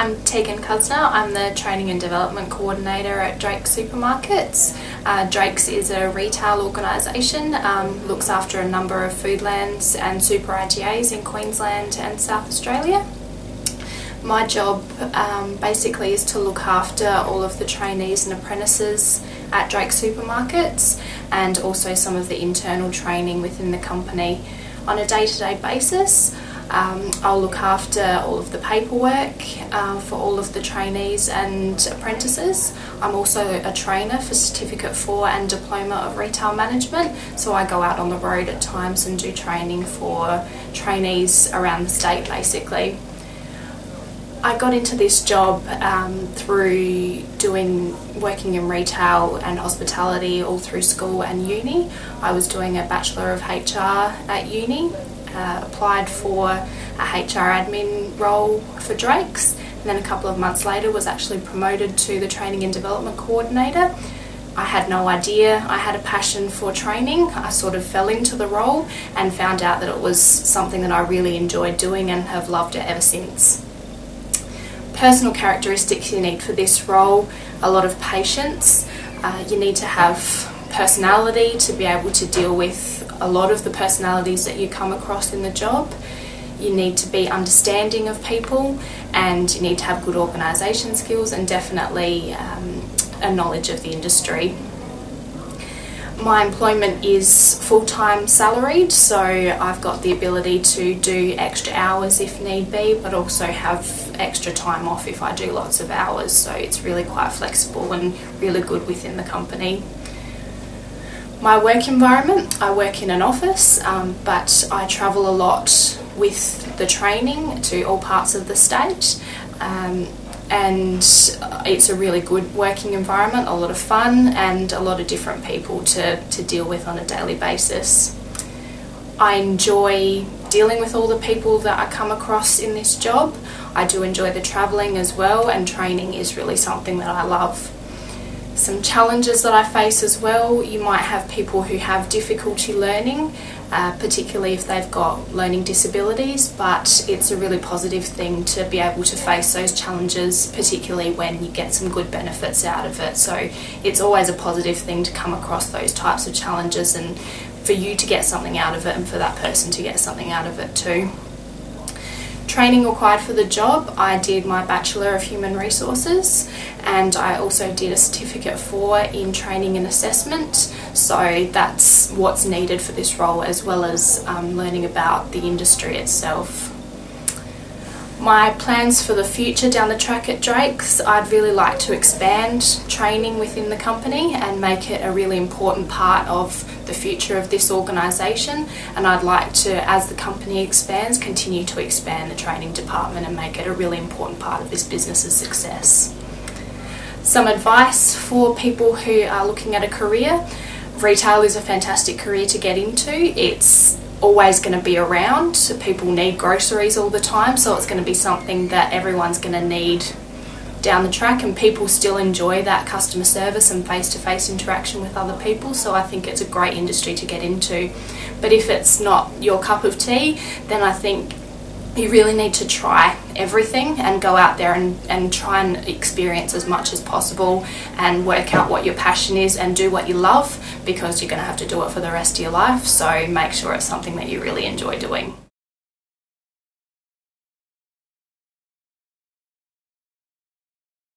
I'm Tegan Couzner. I'm the Training and Development Coordinator at Drake's Supermarkets. Drake's is a retail organisation, looks after a number of Foodlands and super IGAs in Queensland and South Australia. My job basically is to look after all of the trainees and apprentices at Drake's Supermarkets and also some of the internal training within the company on a day-to-day basis. I'll look after all of the paperwork for all of the trainees and apprentices. I'm also a trainer for Certificate 4 and Diploma of Retail Management, so I go out on the road at times and do training for trainees around the state basically. I got into this job through working in retail and hospitality all through school and uni. I was doing a Bachelor of HR at uni. Applied for a HR admin role for Drake's, and then a couple of months later was actually promoted to the Training and Development Coordinator. I had no idea I had a passion for training. I sort of fell into the role and found out that it was something that I really enjoyed doing and have loved it ever since. Personal characteristics you need for this role: a lot of patience. You need to have personality to be able to deal with a lot of the personalities that you come across in the job. You need to be understanding of people, and you need to have good organisation skills and definitely a knowledge of the industry. My employment is full-time salaried, so I've got the ability to do extra hours if need be, but also have extra time off if I do lots of hours, so it's really quite flexible and really good within the company. My work environment, I work in an office, but I travel a lot with the training to all parts of the state, and it's a really good working environment, a lot of fun and a lot of different people to deal with on a daily basis. I enjoy dealing with all the people that I come across in this job. I do enjoy the travelling as well, and training is really something that I love. Some challenges that I face as well: you might have people who have difficulty learning, particularly if they've got learning disabilities, but it's a really positive thing to be able to face those challenges, particularly when you get some good benefits out of it. So it's always a positive thing to come across those types of challenges and for you to get something out of it and for that person to get something out of it too. Training required for the job: I did my Bachelor of Human Resources and I also did a Certificate 4 in Training and Assessment, so that's what's needed for this role, as well as learning about the industry itself. My plans for the future down the track at Drake's: I'd really like to expand training within the company and make it a really important part of the future of this organisation, and I'd like to, as the company expands, continue to expand the training department and make it a really important part of this business's success. Some advice for people who are looking at a career: retail is a fantastic career to get into. It's always going to be around. People need groceries all the time, so it's going to be something that everyone's going to need down the track, and people still enjoy that customer service and face-to-face interaction with other people, so I think it's a great industry to get into. But if it's not your cup of tea, then I think you really need to try everything and go out there and try and experience as much as possible and work out what your passion is and do what you love, because you're going to have to do it for the rest of your life, so make sure it's something that you really enjoy doing.